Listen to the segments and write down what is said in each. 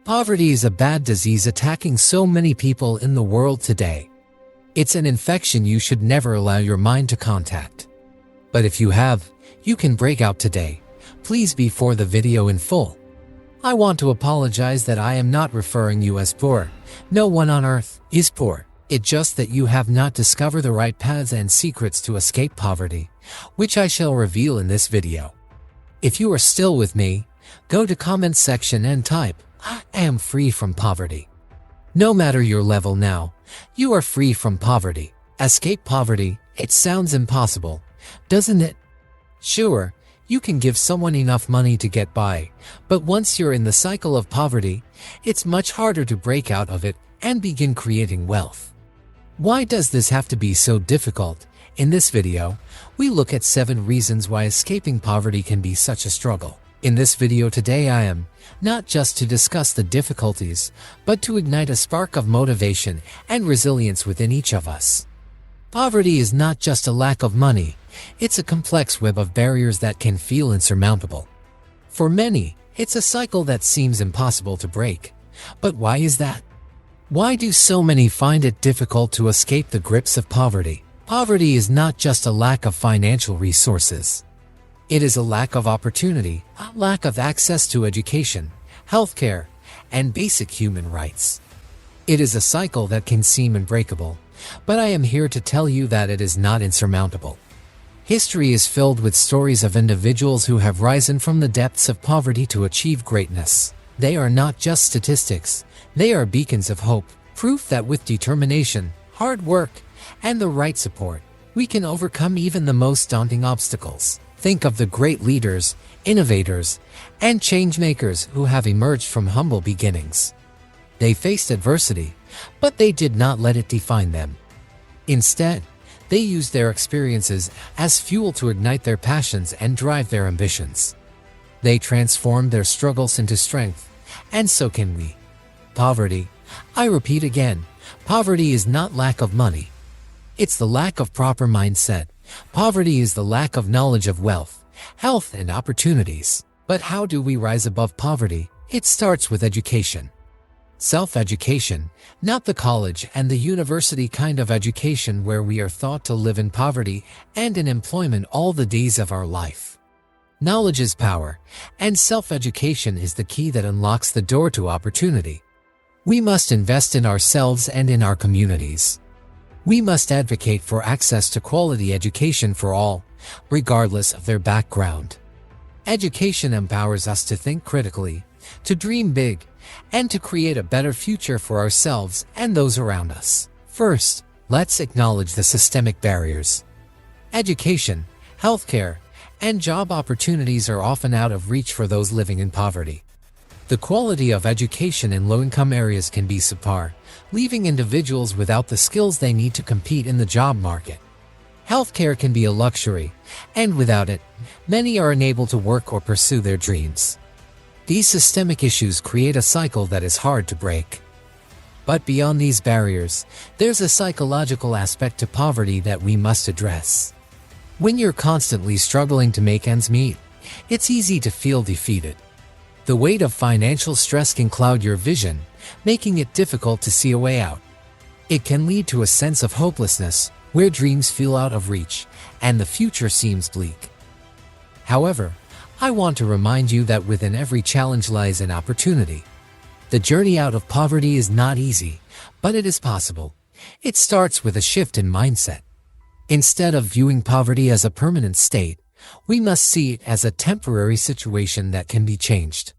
Poverty is a bad disease attacking so many people in the world today. It's an infection you should never allow your mind to contact. But if you have, you can break out today. Please before the video in full. I want to apologize that I am not referring you as poor. No one on earth is poor. It's just that you have not discovered the right paths and secrets to escape poverty, which I shall reveal in this video. If you are still with me, go to comment section and type, I am free from poverty. No matter your level now, you are free from poverty. Escape poverty, it sounds impossible, doesn't it? Sure, you can give someone enough money to get by, but once you're in the cycle of poverty, it's much harder to break out of it and begin creating wealth. Why does this have to be so difficult? In this video, we look at 7 reasons why escaping poverty can be such a struggle. In this video today I am not just to discuss the difficulties, but to ignite a spark of motivation and resilience within each of us. Poverty is not just a lack of money, it's a complex web of barriers that can feel insurmountable. For many, it's a cycle that seems impossible to break. But why is that? Why do so many find it difficult to escape the grips of poverty? Poverty is not just a lack of financial resources. It is a lack of opportunity, a lack of access to education, healthcare, and basic human rights. It is a cycle that can seem unbreakable, but I am here to tell you that it is not insurmountable. History is filled with stories of individuals who have risen from the depths of poverty to achieve greatness. They are not just statistics, they are beacons of hope, proof that with determination, hard work, and the right support, we can overcome even the most daunting obstacles. Think of the great leaders, innovators, and changemakers who have emerged from humble beginnings. They faced adversity, but they did not let it define them. Instead, they used their experiences as fuel to ignite their passions and drive their ambitions. They transformed their struggles into strength, and so can we. Poverty, I repeat again, poverty is not lack of money. It's the lack of proper mindset. Poverty is the lack of knowledge of wealth, health, and opportunities. But how do we rise above poverty? It starts with education. Self-education, not the college and the university kind of education where we are taught to live in poverty and in employment all the days of our life. Knowledge is power, and self-education is the key that unlocks the door to opportunity. We must invest in ourselves and in our communities. We must advocate for access to quality education for all, regardless of their background. Education empowers us to think critically, to dream big, and to create a better future for ourselves and those around us. First, let's acknowledge the systemic barriers. Education, healthcare, and job opportunities are often out of reach for those living in poverty. The quality of education in low-income areas can be subpar, leaving individuals without the skills they need to compete in the job market. Healthcare can be a luxury, and without it, many are unable to work or pursue their dreams. These systemic issues create a cycle that is hard to break. But beyond these barriers, there's a psychological aspect to poverty that we must address. When you're constantly struggling to make ends meet, it's easy to feel defeated. The weight of financial stress can cloud your vision, making it difficult to see a way out. It can lead to a sense of hopelessness, where dreams feel out of reach, and the future seems bleak. However, I want to remind you that within every challenge lies an opportunity. The journey out of poverty is not easy, but it is possible. It starts with a shift in mindset. Instead of viewing poverty as a permanent state, we must see it as a temporary situation that can be changed.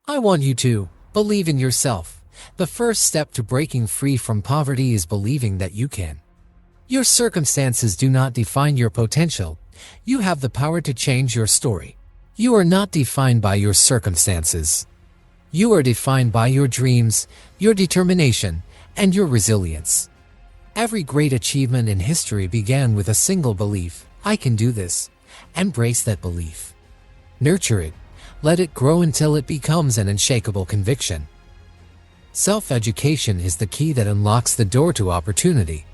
I want you to believe in yourself. The first step to breaking free from poverty is believing that you can. Your circumstances do not define your potential. You have the power to change your story. You are not defined by your circumstances. You are defined by your dreams, your determination, and your resilience. Every great achievement in history began with a single belief: I can do this. Embrace that belief. Nurture it. Let it grow until it becomes an unshakable conviction. Self-education is the key that unlocks the door to opportunity.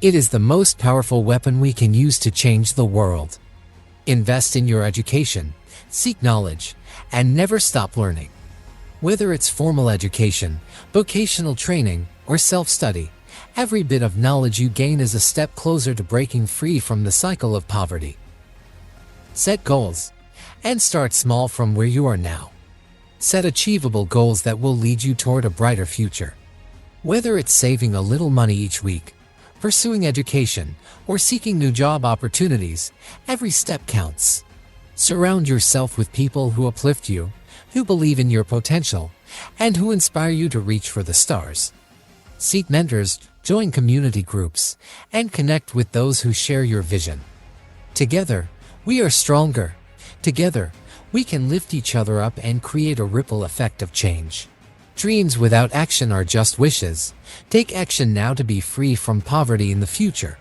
It is the most powerful weapon we can use to change the world. Invest in your education, seek knowledge, and never stop learning. Whether it's formal education, vocational training, or self-study, every bit of knowledge you gain is a step closer to breaking free from the cycle of poverty. Set goals, and start small from where you are now. Set achievable goals that will lead you toward a brighter future. Whether it's saving a little money each week, pursuing education, or seeking new job opportunities, every step counts. Surround yourself with people who uplift you, who believe in your potential, and who inspire you to reach for the stars. Seek mentors, join community groups, and connect with those who share your vision. Together, we are stronger. Together, we can lift each other up and create a ripple effect of change. Dreams without action are just wishes. Take action now to be free from poverty in the future.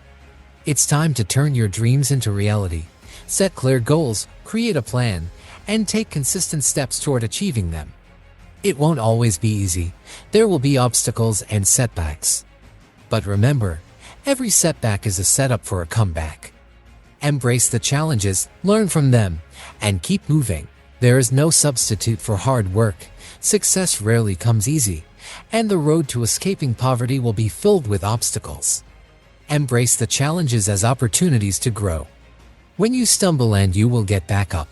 It's time to turn your dreams into reality. Set clear goals, create a plan, and take consistent steps toward achieving them. It won't always be easy. There will be obstacles and setbacks. But remember, every setback is a setup for a comeback. Embrace the challenges, learn from them, and keep moving. There is no substitute for hard work. Success rarely comes easy, and the road to escaping poverty will be filled with obstacles. Embrace the challenges as opportunities to grow. When you stumble, and you will get back up.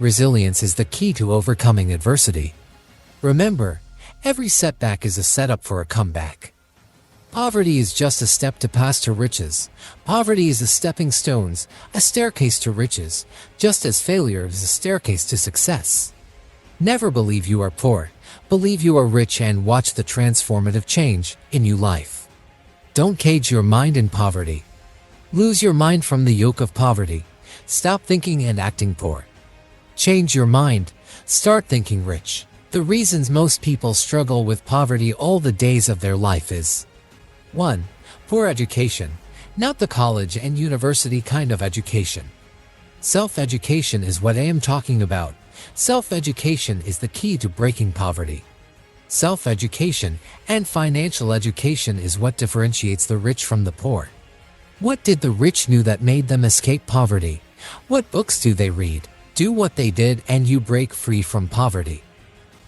Resilience is the key to overcoming adversity. Remember, every setback is a setup for a comeback. Poverty is just a step to pass to riches. Poverty is a stepping stones, a staircase to riches, just as failure is a staircase to success. Never believe you are poor. Believe you are rich and watch the transformative change in your life. Don't cage your mind in poverty. Lose your mind from the yoke of poverty. Stop thinking and acting poor. Change your mind. Start thinking rich. The reasons most people struggle with poverty all the days of their life is 1. Poor education. Not the college and university kind of education. Self-education is what I am talking about. Self-education is the key to breaking poverty. Self-education and financial education is what differentiates the rich from the poor. What did the rich knew that made them escape poverty? What books do they read? Do what they did and you break free from poverty.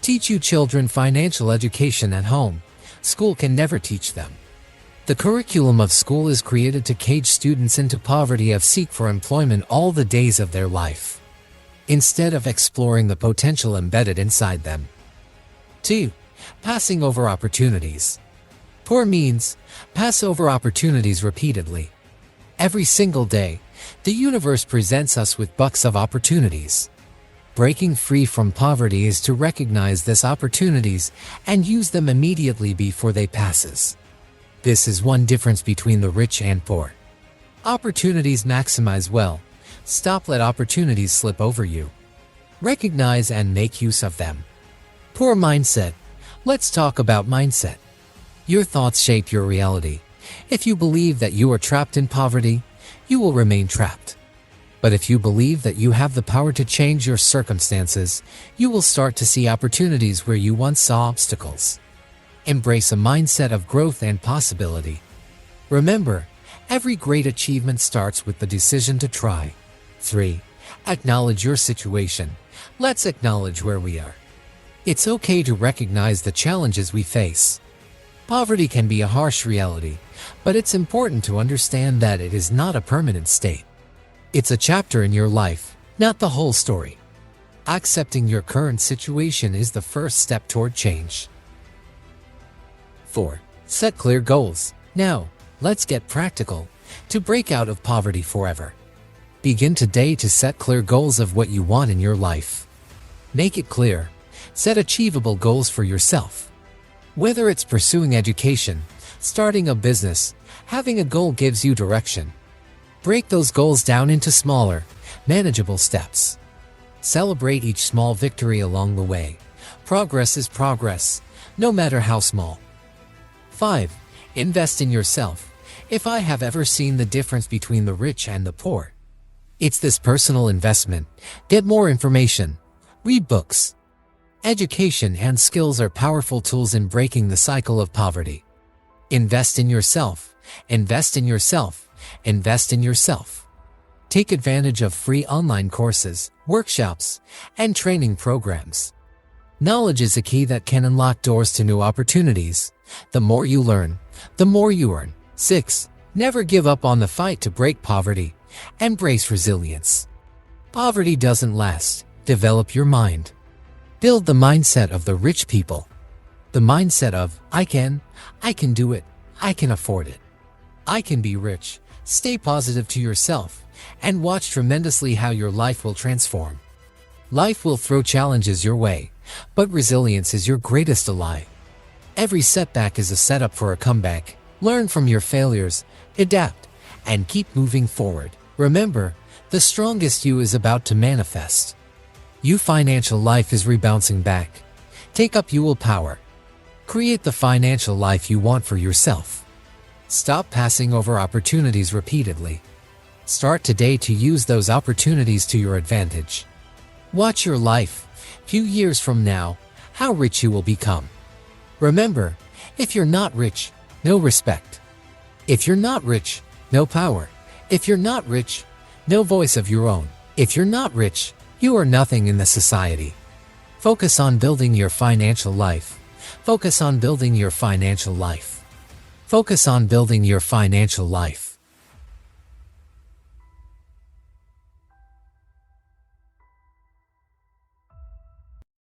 Teach you children financial education at home. School can never teach them. The curriculum of school is created to cage students into poverty and seek for employment all the days of their life, instead of exploring the potential embedded inside them. 2. Passing over opportunities. Poor means pass over opportunities repeatedly. Every single day, the universe presents us with buckets of opportunities. Breaking free from poverty is to recognize these opportunities and use them immediately before they passes. This is one difference between the rich and poor. Opportunities maximize well. Stop let opportunities slip over you. Recognize and make use of them. Poor mindset. Let's talk about mindset. Your thoughts shape your reality. If you believe that you are trapped in poverty, you will remain trapped. But if you believe that you have the power to change your circumstances, you will start to see opportunities where you once saw obstacles. Embrace a mindset of growth and possibility. Remember, every great achievement starts with the decision to try. 3. Acknowledge your situation. Let's acknowledge where we are. It's okay to recognize the challenges we face. Poverty can be a harsh reality, but it's important to understand that it is not a permanent state. It's a chapter in your life, not the whole story. Accepting your current situation is the first step toward change. 4. Set clear goals. Now, let's get practical to break out of poverty forever. Begin today to set clear goals of what you want in your life. Make it clear. Set achievable goals for yourself. Whether it's pursuing education, starting a business, having a goal gives you direction. Break those goals down into smaller, manageable steps. Celebrate each small victory along the way. Progress is progress, no matter how small. 5. Invest in yourself. If I have ever seen the difference between the rich and the poor, it's this personal investment. Get more information. Read books. Education and skills are powerful tools in breaking the cycle of poverty. Invest in yourself. Invest in yourself. Invest in yourself. Take advantage of free online courses, workshops, and training programs. Knowledge is a key that can unlock doors to new opportunities. The more you learn, the more you earn. 6. Never give up on the fight to break poverty. Embrace resilience. Poverty doesn't last. Develop your mind. Build the mindset of the rich people. The mindset of, I can do it, I can afford it. I can be rich. Stay positive to yourself and watch tremendously how your life will transform. Life will throw challenges your way, but resilience is your greatest ally. Every setback is a setup for a comeback. Learn from your failures, adapt, and keep moving forward. Remember, the strongest you is about to manifest. Your financial life is rebouncing back. Take up your power. Create the financial life you want for yourself. Stop passing over opportunities repeatedly. Start today to use those opportunities to your advantage. Watch your life, few years from now, how rich you will become. Remember, if you're not rich, no respect. If you're not rich, no power. If you're not rich, no voice of your own. If you're not rich, you are nothing in the society. Focus on building your financial life. Focus on building your financial life. Focus on building your financial life.